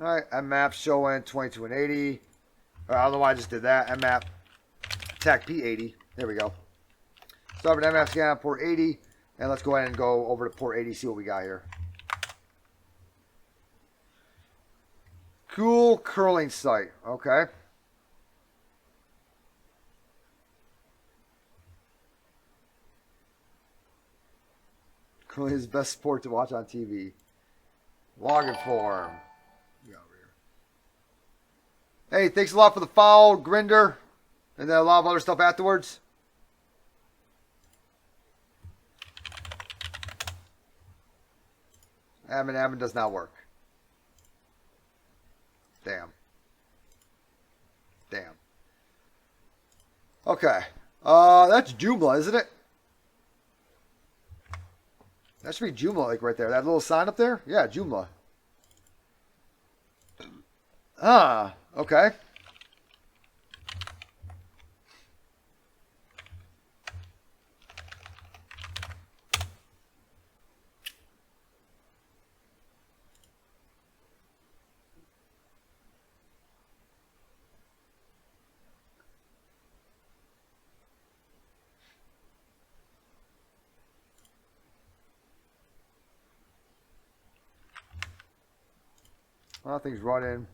All right, mmap showing 22 and 80. I don't know why I just did that. Mmap attack P80. There we go. So I have an mmap scan on port 80. And let's go ahead and go over to port 80, see what we got here. Cool curling sight. Okay. Curling is the best sport to watch on TV. Login form. Hey, thanks a lot for the follow, Grinder. And then a lot of other stuff afterwards. Admin does not work. Damn. Okay. That's Joomla, isn't it? That should be Joomla, like right there. That little sign up there? Yeah, Joomla. Ah, okay. Nothing's running.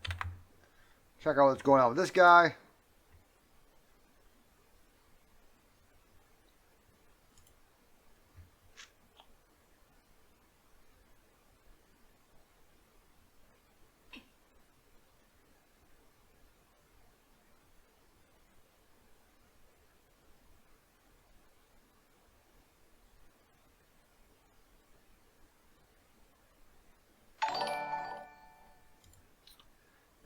Check out what's going on with this guy.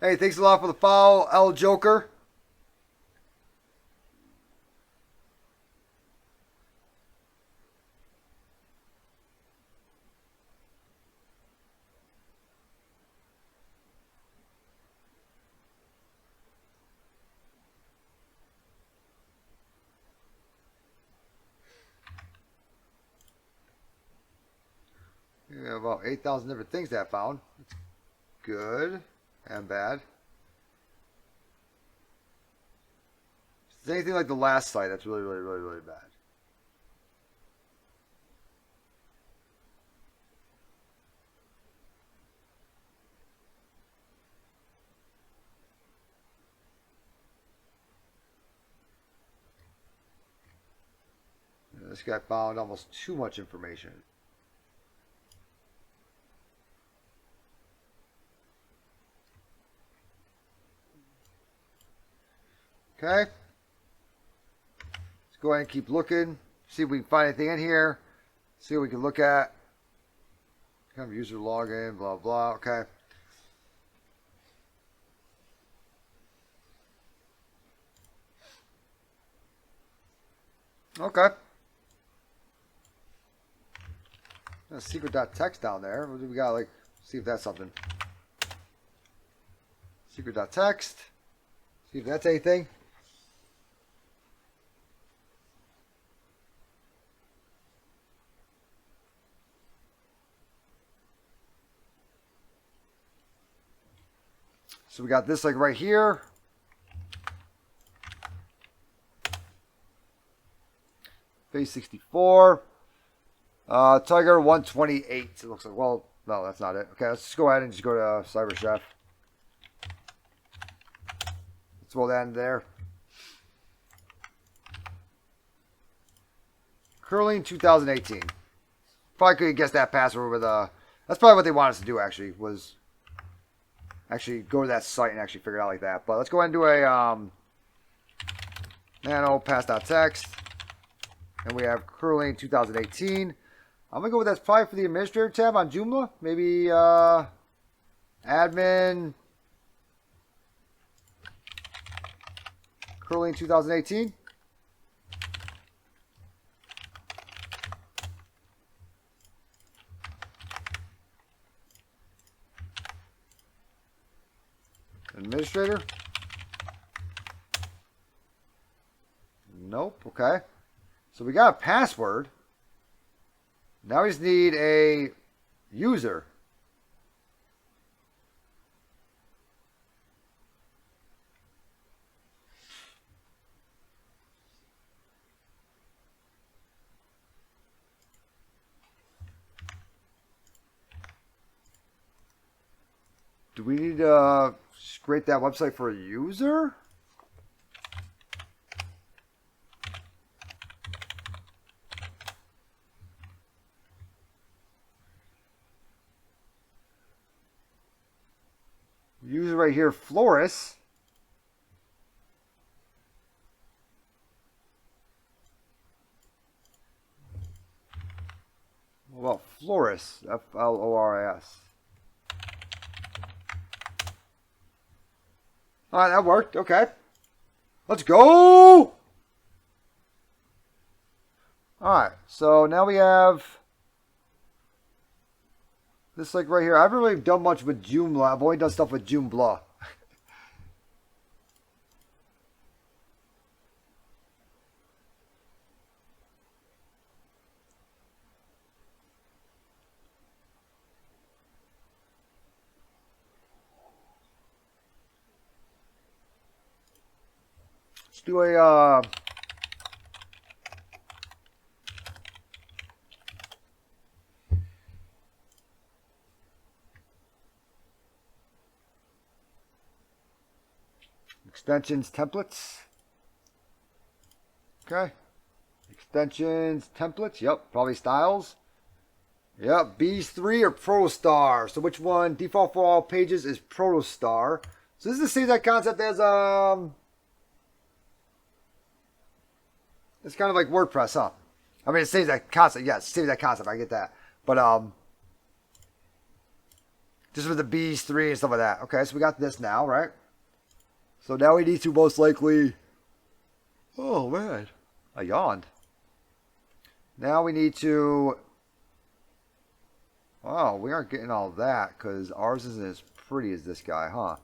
Hey, thanks a lot for the follow, L Joker. We have about 8,000 different things that I found. That's good and bad. If it's anything like the last site, that's really bad. This guy found almost too much information. Okay. Let's go ahead and keep looking. See if we can find anything in here. See what we can look at. Kind of user login, blah, blah. Okay. Okay. Secret.txt down there. What do we got? Like, see if that's something. Secret.txt. See if that's anything. So we got this like right here. Phase 64. Tiger 128. It looks like, well, no, that's not it. Okay, let's just go ahead and just go to Cyber Chef. Let's roll that in there. Curling 2018. Probably could have guessed that password with that's probably what they wanted us to do actually, was actually go to that site and actually figure it out like that. But let's go ahead and do a nano pass.txt. And we have curling 2018. I'm going to go with that's probably for the administrator tab on Joomla. Maybe admin curling 2018. Administrator. Nope. Okay. So we got a password. Now we just need a user. Do we need to create that website for a user? User right here, Florist. What about Florist? Floris. Alright, that worked. Okay. Let's go! Alright, so now we have this like right here. I haven't really done much with Joomla. I've only done stuff with Joomla. Let's do a extensions templates. Okay. Extensions templates. Yep. Probably styles. Yep. Bees 3 or Protostar. So which one? Default for all pages is Protostar. So this is the same exact concept as it's kind of like WordPress, huh? I mean, it saves that concept. Yes, it saves that concept. I get that. But just with the Bees 3 and stuff like that. Okay, so we got this now, right? So now we need to most likely... Oh, man. I yawned. Now we need to... Oh, we aren't getting all that because ours isn't as pretty as this guy, huh?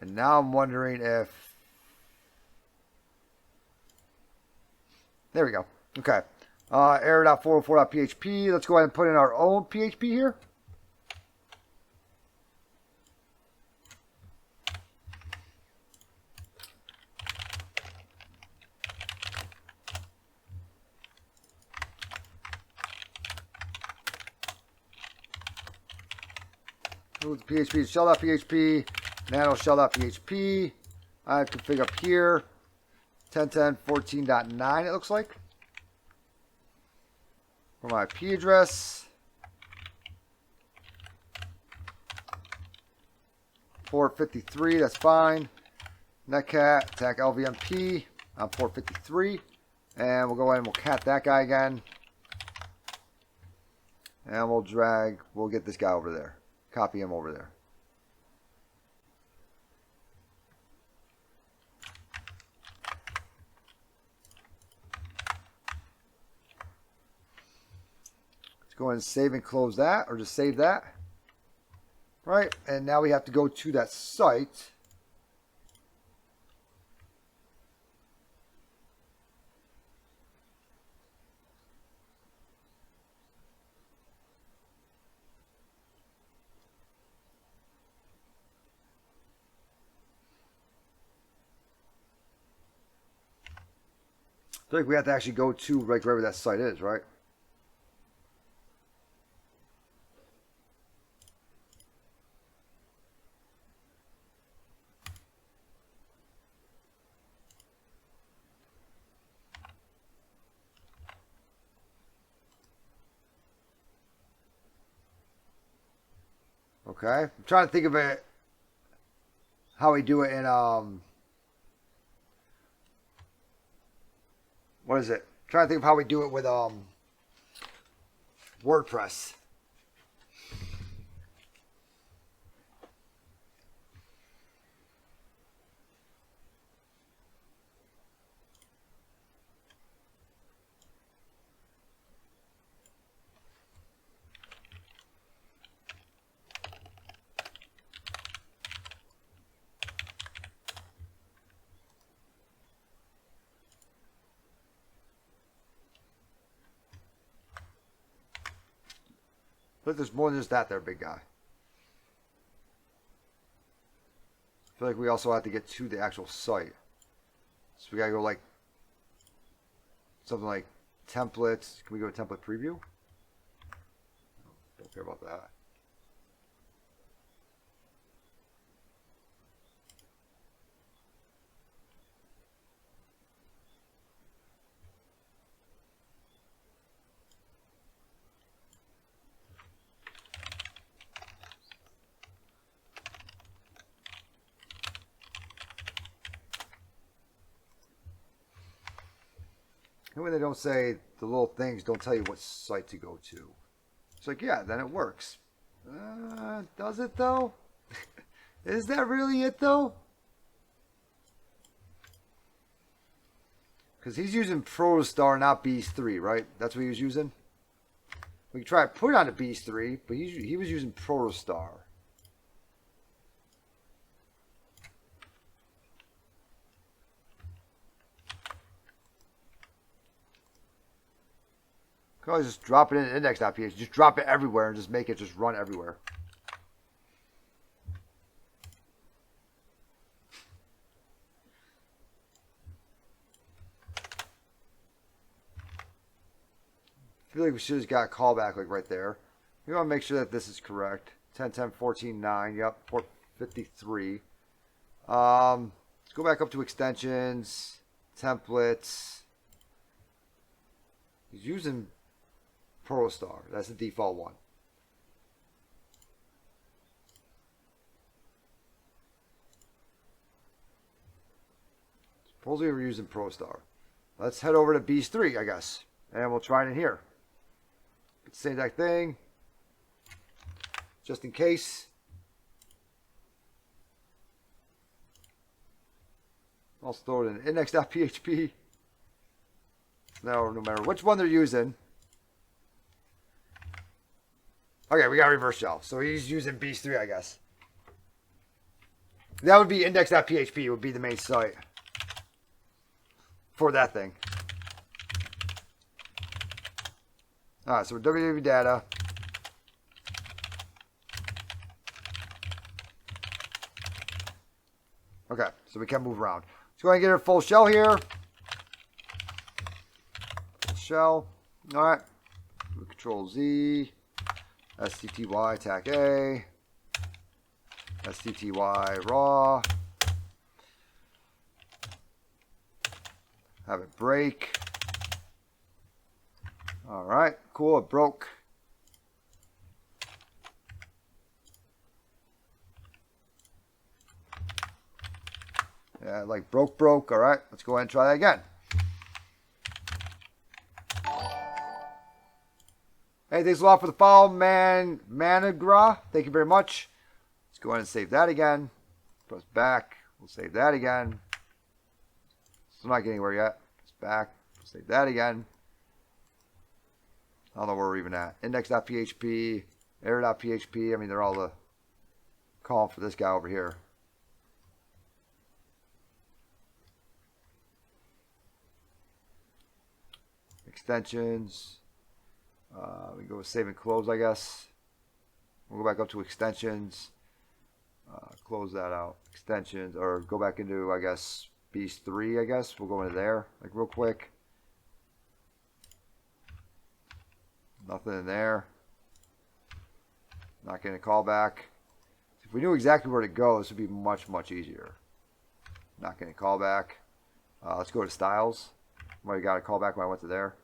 And now I'm wondering if... There we go. Okay. Error.404.php. Let's go ahead and put in our own PHP here. Move the PHP to shell.php, nano shell.php. I have config up here. 10.10.14.9 it looks like. For my IP address. Port 53, that's fine. Netcat, attack LVMP on port 53. And we'll go ahead and we'll cat that guy again. And we'll get this guy over there. Copy him over there. Let's go ahead and save and close that, or just save that. Right, and now we have to go to that site. I feel like we have to actually go to like wherever that site is, right? Okay, I'm trying to think of it, how we do it in what is it? I'm trying to think of how we do it with WordPress. But there's more than just that there, big guy. I feel like we also have to get to the actual site. So we gotta go like something like templates. Can we go to template preview? Don't care about that. And when they don't say the little things, don't tell you what site to go to. It's like, yeah, then it works. Does it though? Is that really it though? Because he's using Protostar, not Beast 3, right? That's what he was using? We can try to put it on a Beast 3, but he was using Protostar. Can always just drop it in index.php. Just drop it everywhere and just make it just run everywhere. I feel like we should have just got a callback like right there. We want to make sure that this is correct. 10.10.14.9. Yep, 453. Let's go back up to extensions, templates. He's using Protostar. That's the default one. Supposedly we're using Protostar. Let's head over to Beast 3, I guess. And we'll try it in here. Same exact thing. Just in case. I'll throw it in index.php. Now, no matter which one they're using. Okay, we got reverse shell. So he's using Beast 3, I guess. That would be index.php would be the main site for that thing. Alright, so www data. Okay, so we can move around. Let's go ahead and get a full shell here. Full shell. Alright. Control Z. STTY attack A. STTY raw. Have it break. Alright, cool, it broke. Yeah, like broke. Alright, let's go ahead and try that again. Hey, thanks a lot for the follow, Managra. Thank you very much. Let's go ahead and save that again. Press back. We'll save that again. Still not getting anywhere yet. Press back. We'll save that again. I don't know where we're even at. Index.php, error.php. I mean, they're all the calling for this guy over here. Extensions. We go with save and close, I guess. We'll go back up to extensions. Close that out. Extensions, or go back into, I guess, Beast 3, I guess. We'll go into there, like real quick. Nothing in there. Not getting a callback. If we knew exactly where to go, this would be much, much easier. Not getting a callback. Let's go to styles. Might have got a callback when I went to there.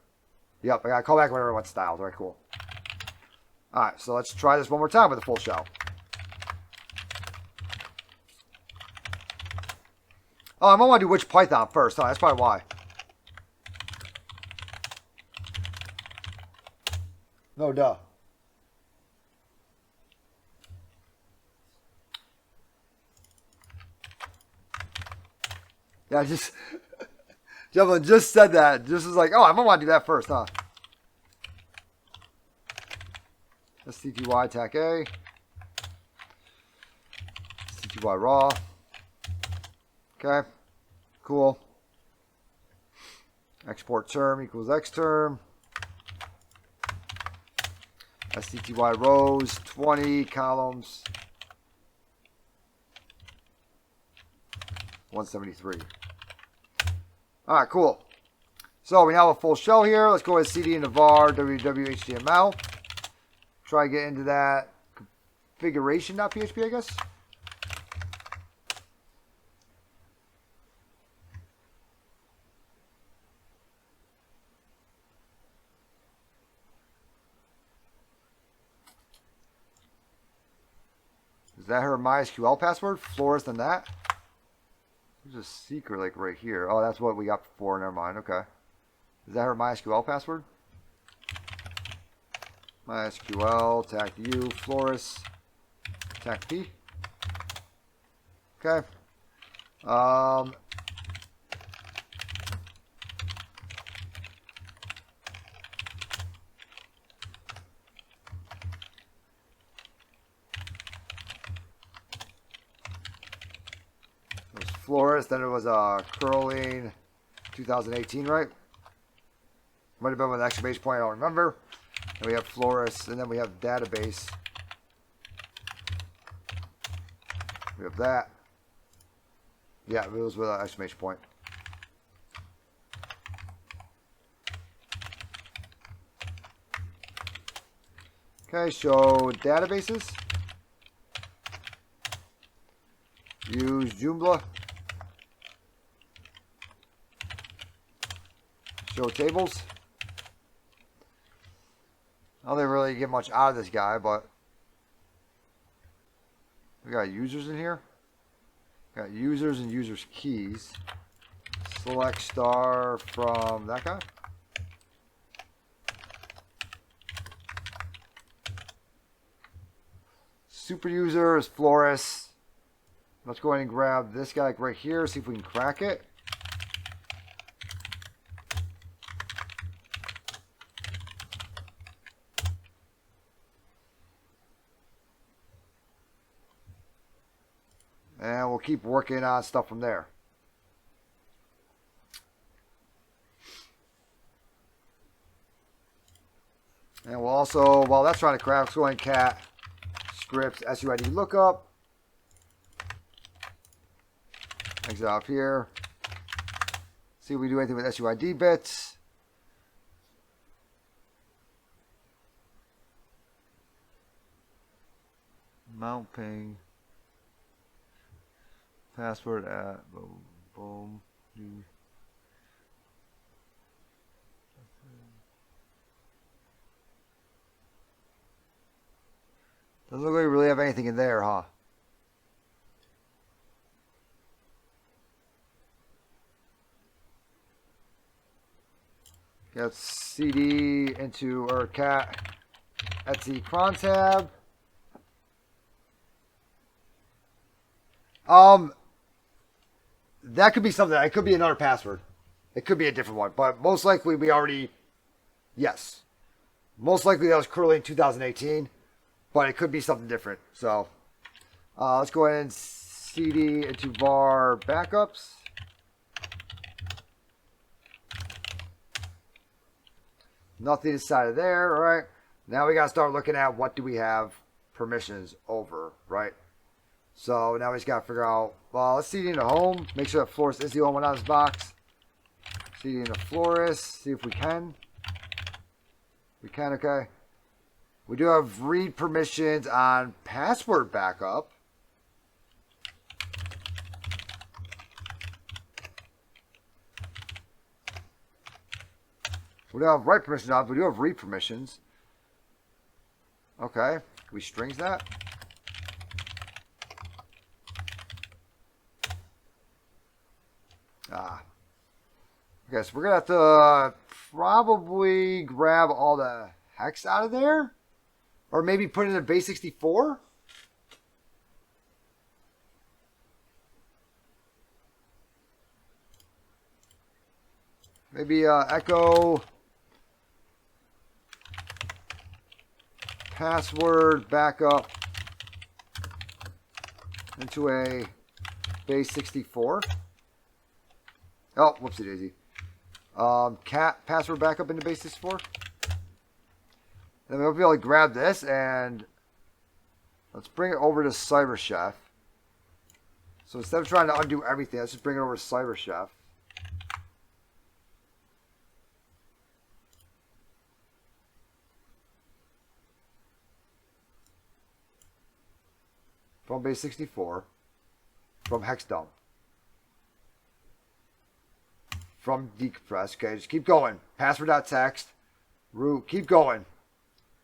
Yep, I got a callback whenever I went to styles. All right, cool. All right, so let's try this one more time with a full shell. Oh, I might want to do which Python first. Huh? That's probably why. No, duh. Yeah, just... Gentlemen just said that. Just was like, oh, I might want to do that first, huh? STTY attack A. STTY raw. Okay. Cool. Export term equals X term. STTY rows, 20 columns. 173. All right, cool. So we now have a full shell here. Let's go ahead and cd into var www.html. Try to get into that configuration.php, I guess. Is that her MySQL password? Florist than that? There's a secret like right here. Oh, that's what we got before. Never mind. Okay. Is that her MySQL password? MySQL, tag U, Flores, tag P. Okay. It was Flores, then it was curling 2018, right? Might have been with an exclamation point, I don't remember. And we have Flores, and then we have database. We have that. Yeah, it was with an exclamation point. Okay, show databases. Use Joomla. Show tables. I don't think really get much out of this guy, but we got users in here. Got users and users keys. Select star from that guy. Super user is Flores. Let's go ahead and grab this guy right here, see if we can crack it. And we'll keep working on stuff from there. And we'll also, while that's trying to crack, let's go ahead and cat scripts SUID lookup. Exit off here. See if we do anything with SUID bits. Mount ping. Password at boom. Doesn't look like we really have anything in there, huh? Got CD into our cat Etsy cron tab. That could be something. It could be another password. It could be a different one, but most likely we already, yes. Most likely that was curling 2018, but it could be something different. So let's go ahead and CD into var backups. Nothing inside of there, all right? Now we got to start looking at what do we have permissions over, right? So now we just got to figure out, well, let's CD into home. Make sure that Flores is the only one on this box. CD into Flores, see if we can. We can, okay. We do have read permissions on password backup. We don't have write permissions on, but we do have read permissions. Okay. Can we strings that? Okay, so we're going to have to probably grab all the hex out of there. Or maybe put it in a base 64. Maybe echo password backup into a base 64. Oh, whoopsie daisy. Cat password backup into base 64. Then we'll be able to grab this and let's bring it over to CyberChef. So instead of trying to undo everything, let's just bring it over to CyberChef. From base 64. From hex dump. From decompress. Okay, just keep going. Password.txt. Root. Keep going.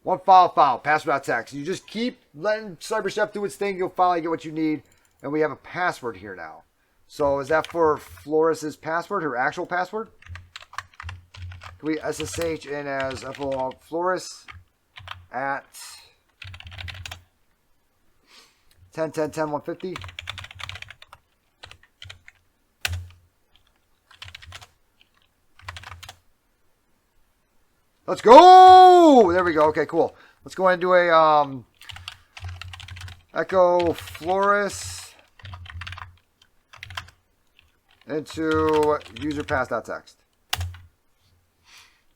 One file, password.txt. You just keep letting CyberChef do its thing. You'll finally get what you need. And we have a password here now. So is that for Flores' password, her actual password? Can we SSH in as FO Flores at 10.10.10.150? Let's go! There we go. Okay, cool. Let's go ahead and do a Echo Flores into user pass.txt.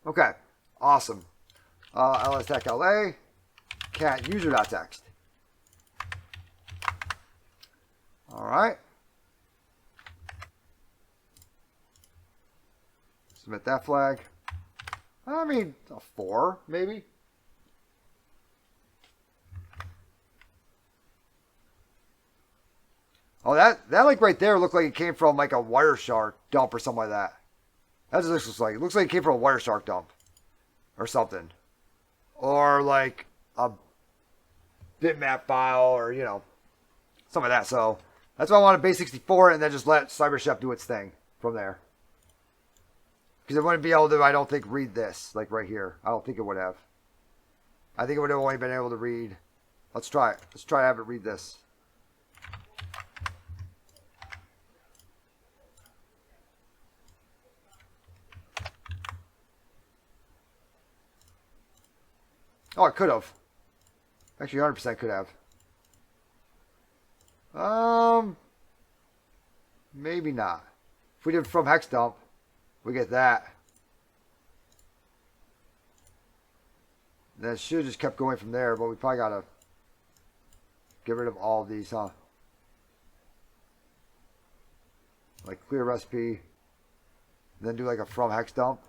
Okay, awesome. LS-tech LA, cat user.txt. All right. Submit that flag. I mean, a 4, maybe. Oh, that like right there looked like it came from like a Wireshark dump or something like that. That's what this looks like. It looks like it came from a Wireshark dump or something. Or like a bitmap file or, you know, some of that. So that's why I wanted base64 and then just let CyberChef do its thing from there. Because it wouldn't be able to, I don't think, read this, like right here. I don't think it would have. I think it would have only been able to read. Let's try it. Let's try to have it read this. Oh, it could have. Actually, 100% could have. Maybe not. If we did from hex dump, we get that. Then it should have just kept going from there, but we probably gotta get rid of all of these, huh? Like clear recipe, then do like a from hex dump.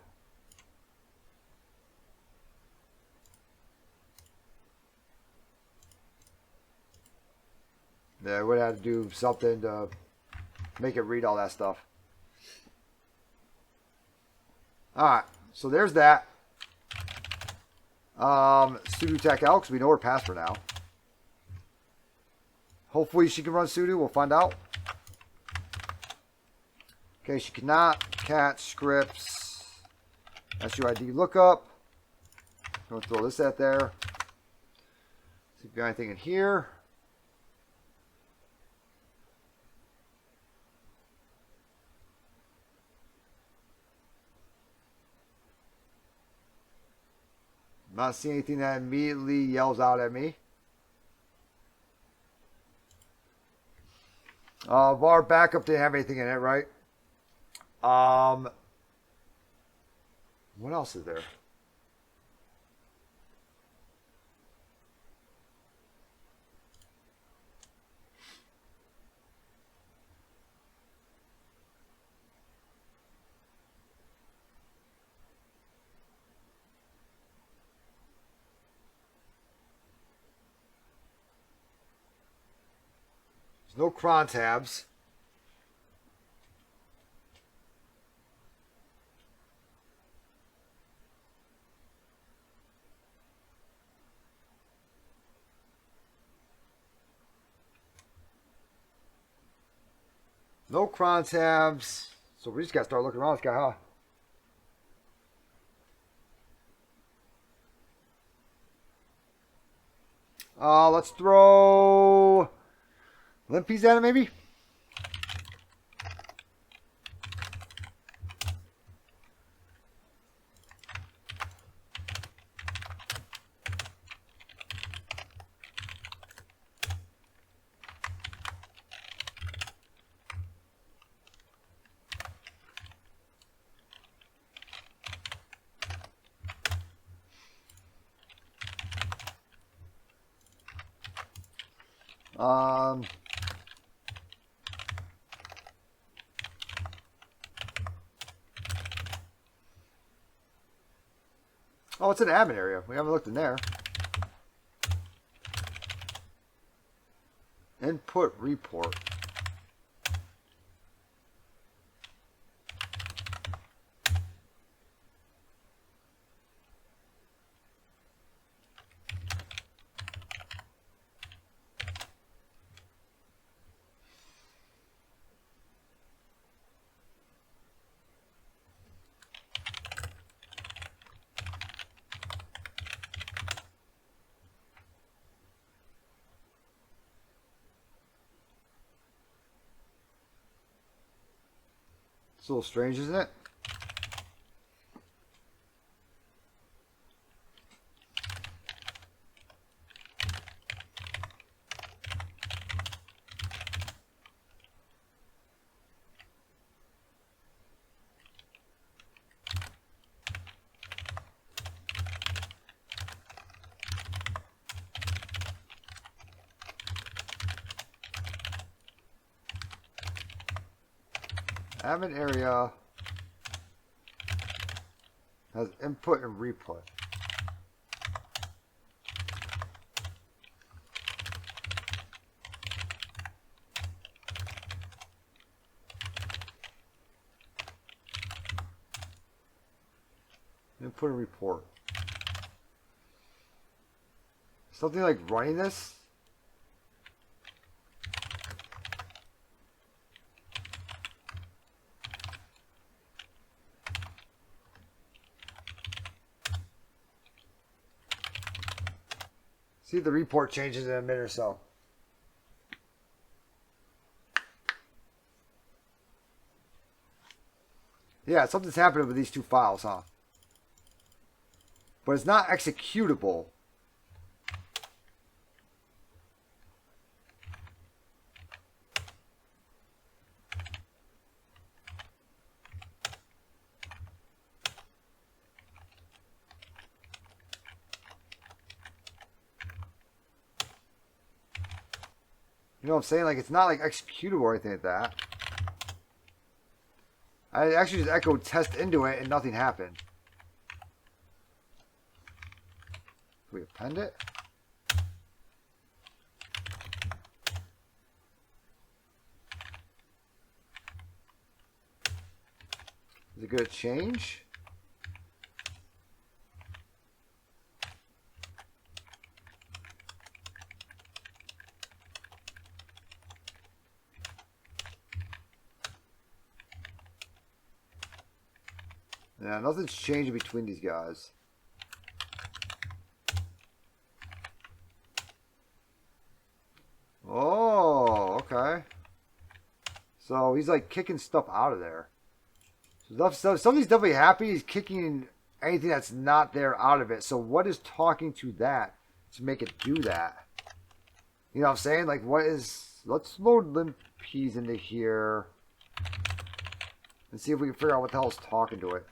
Yeah, we would have to do something to make it read all that stuff. Alright, so there's that. Sudo tech out, because we know her password now. Hopefully she can run sudo, we'll find out. Okay, she cannot. Cat scripts SUID lookup. I'm going to throw this at there. See if we got anything in here. Not seeing anything that immediately yells out at me. Var backup didn't have anything in it, right? What else is there? There's no cron tabs. No cron tabs. So we just got to start looking around this guy, huh? Let's throw limpies at it, maybe? Oh, it's an admin area. We haven't looked in there. Input report. It's a little strange, isn't it? Admin area has input and reput. Input and report. Something like running this? See if the report changes in a minute or so. Yeah, something's happening with these two files, huh? But it's not executable. You know what I'm saying? Like, it's not like executable or anything like that. I actually just echoed test into it and nothing happened. Can we append it? Is it going to change? Yeah, nothing's changing between these guys. Oh, okay. So he's like kicking stuff out of there. So something's definitely happy. He's kicking anything that's not there out of it. So what is talking to that to make it do that? You know what I'm saying? Like, what is... Let's load limps into here and see if we can figure out what the hell is talking to it.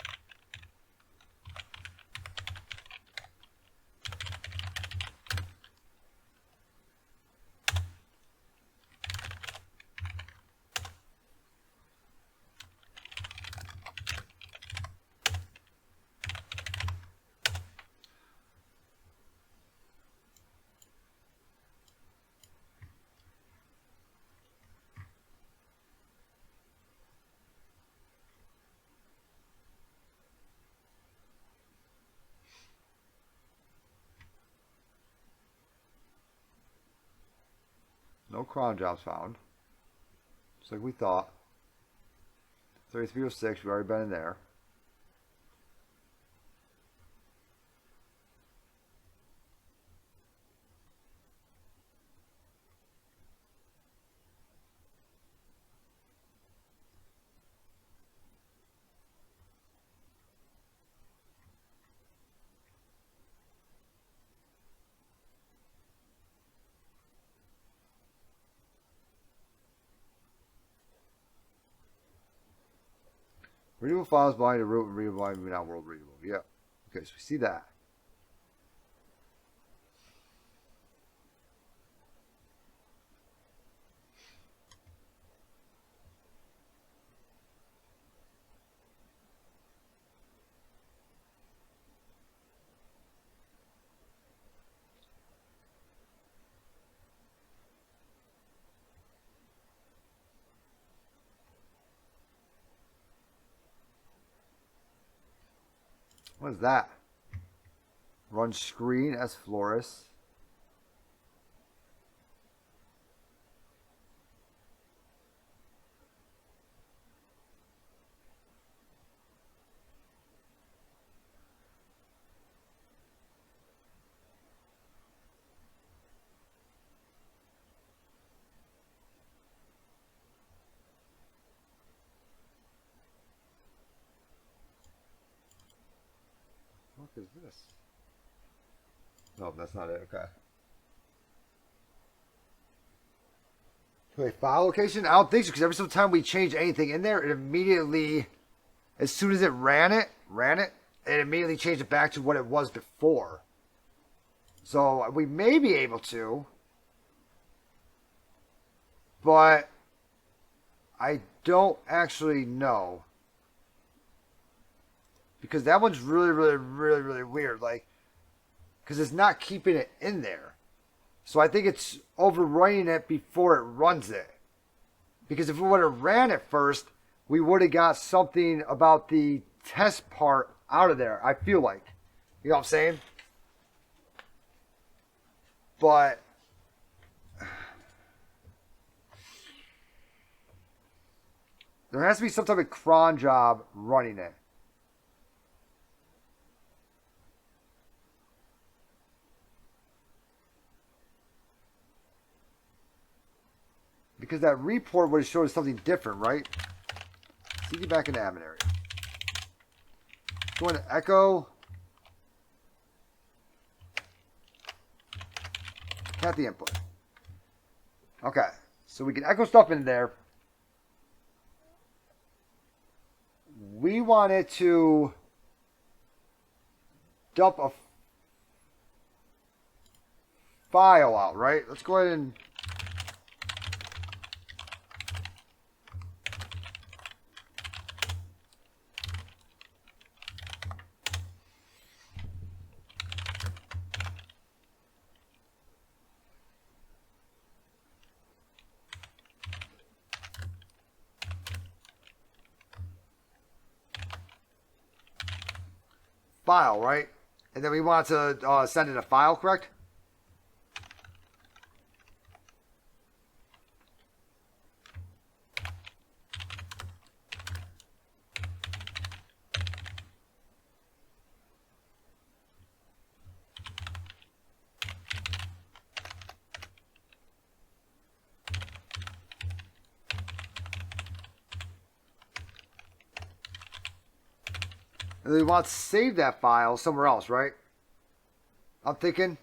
No cron jobs found. Just like we thought. 3306, we've already been in there. Readable files belong to root and readable and not world readable. Yeah. Okay, so we see that. What is that? Run screen as Flores. fuck is this? No, that's not it. Okay. Wait, file location? I don't think so, because every single time we change anything in there, it immediately, as soon as it ran it, it immediately changed it back to what it was before. So we may be able to, but I don't actually know. Because that one's really weird. Like, because it's not keeping it in there. So I think it's overwriting it before it runs it. Because if it would have ran it first, we would have got something about the test part out of there, I feel like. You know what I'm saying? But there has to be some type of cron job running it. Because that report would have showed us something different, right? CD back in the admin area. Go into echo. Cat the input. Okay. So we can echo stuff in there. We want it to dump a file out, right? Let's go ahead and file, right? And then we want to send it a file, correct? And we want to save that file somewhere else, right? I'm thinking.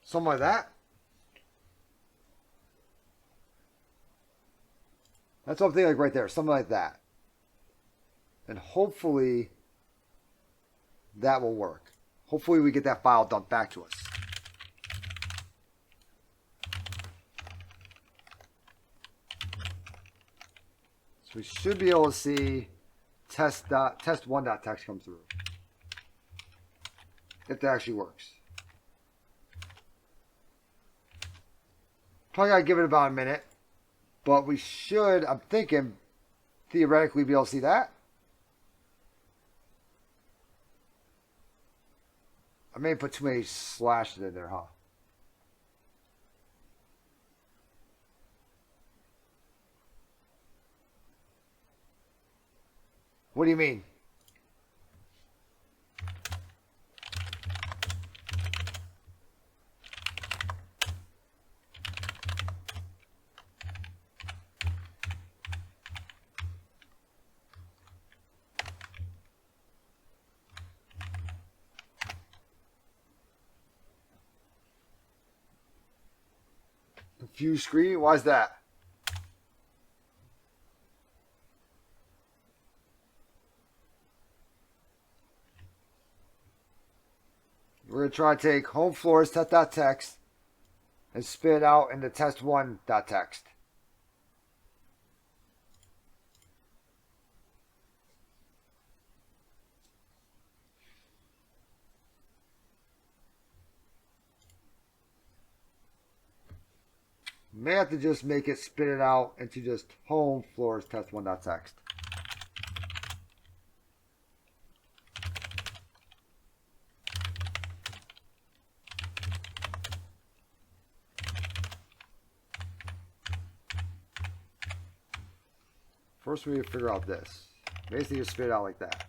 Something like that. That's what I'm thinking, like right there. Something like that. And hopefully that will work. Hopefully we get that file dumped back to us. So we should be able to see test1.txt come through. If that actually works. Probably gotta give it about a minute. But we should, I'm thinking, theoretically be able to see that. I may put too many slashes in there, huh? What do you mean? Confused screen? Why is that? We're going to try to take home floors test.txt and spit it out into test1.txt. May have to just make it spit it out into just home floors test1.txt. First, we need to figure out this. Basically, just spit it out like that.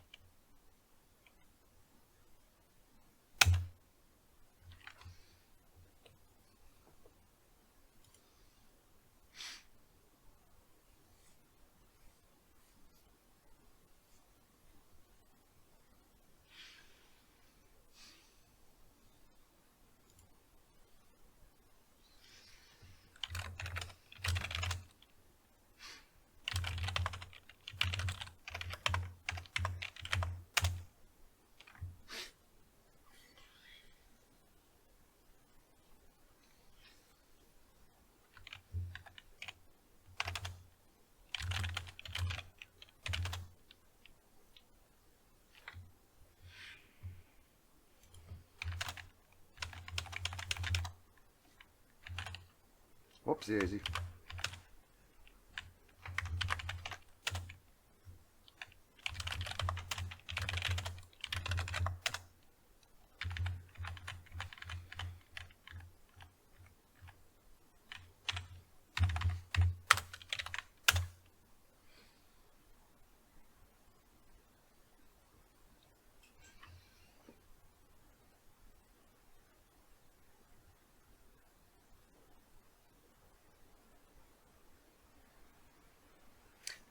Whoopsie daisy.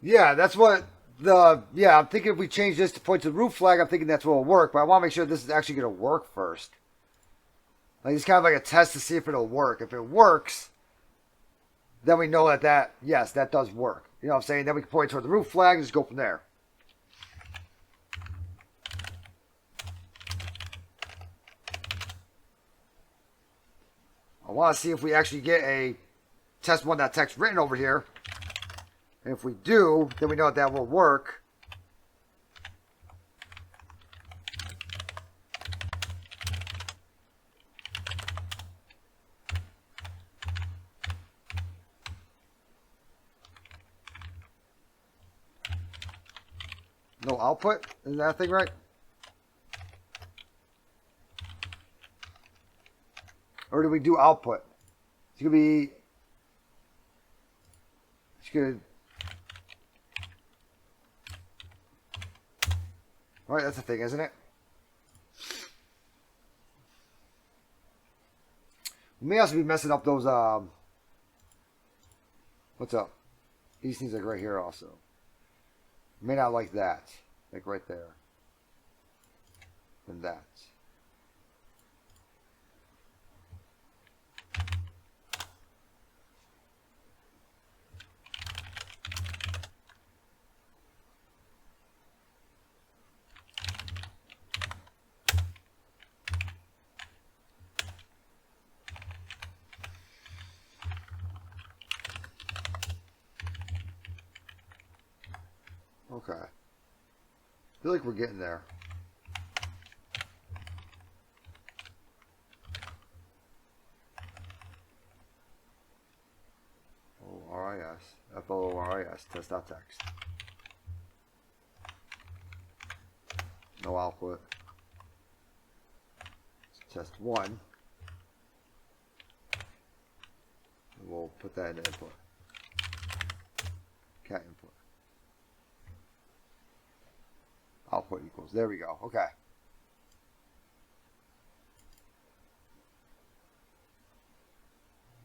Yeah, that's what yeah, I'm thinking if we change this to point to the root flag, I'm thinking that's what will work, but I want to make sure this is actually going to work first. Like, it's kind of like a test to see if it'll work. If it works, then we know yes, that does work. You know what I'm saying? Then we can point toward the root flag and just go from there. I want to see if we actually get a test1.txt written over here. And if we do, then we know that will work. No output? Isn't that thing right? Or do we do output? It's going to be... It's going to... All right, that's the thing, isn't it? We may also be messing up those, what's up? These things like right here also. May not like that. Like right there. And that. Okay. I feel like we're getting there. O-R-I-S. F-O-O-R-I-S. Test.txt. No output. Test 1. And we'll put that in the input. Cat input. Output equals. There we go. Okay.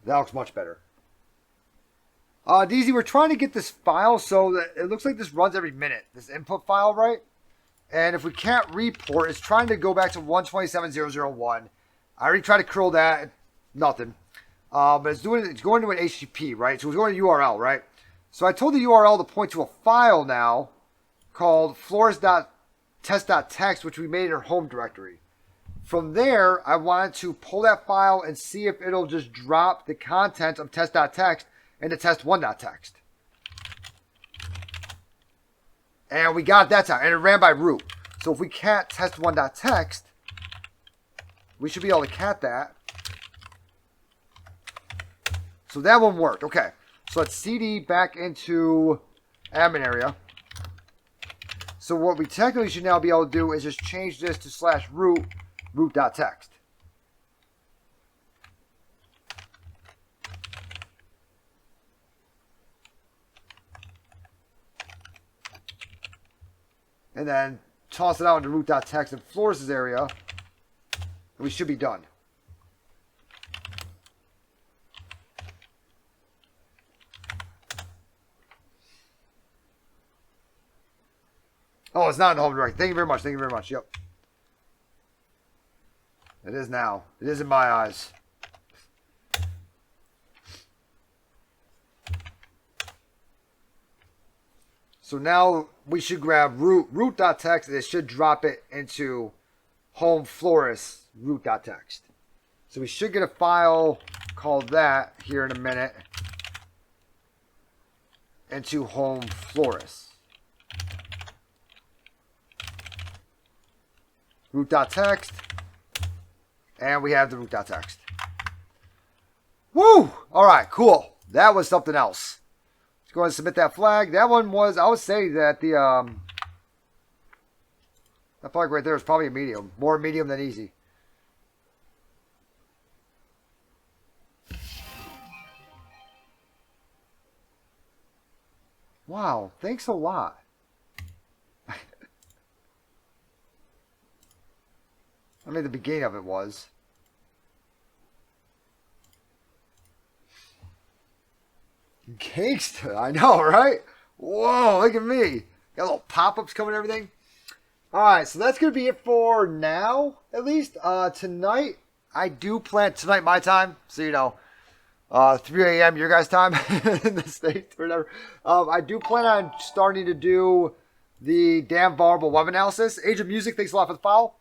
That looks much better. DZ, we're trying to get this file so that it looks like this runs every minute. This input file, right? And if we can't report, it's trying to go back to 127.0.0.1. I already tried to curl that. Nothing. But it's going to an HTTP, right? So it's going to URL, right? So I told the URL to point to a file now called flores.test.txt, which we made in our home directory. From there, I wanted to pull that file and see if it'll just drop the content of test.txt into test1.txt. And we got that time. And it ran by root. So if we cat test1.txt, we should be able to cat that. So that one worked. Okay. So let's cd back into admin area. So what we technically should now be able to do is just change this to /root root.txt. And then toss it out into root.txt in Floris's area. And we should be done. Oh, it's not in the home directory. Thank you very much. Thank you very much. Yep. It is now. It is in my eyes. So now we should grab root.txt and it should drop it into home Floris root.txt. So we should get a file called that here in a minute into home Floris. Root.txt, and we have the root.txt. Woo! All right, cool. That was something else. Let's go ahead and submit that flag. That one was, I would say that that flag right there is probably a medium. More medium than easy. Wow, thanks a lot. I mean, the beginning of it was. Gangsta, I know, right? Whoa, look at me. Got little pop-ups coming and everything. Alright, so that's going to be it for now, at least. Tonight, I do plan, tonight my time, so you know, 3 a.m. your guys' time in the States or whatever. I do plan on starting to do the damn vulnerable web analysis. Age of Music, thanks a lot for the follow.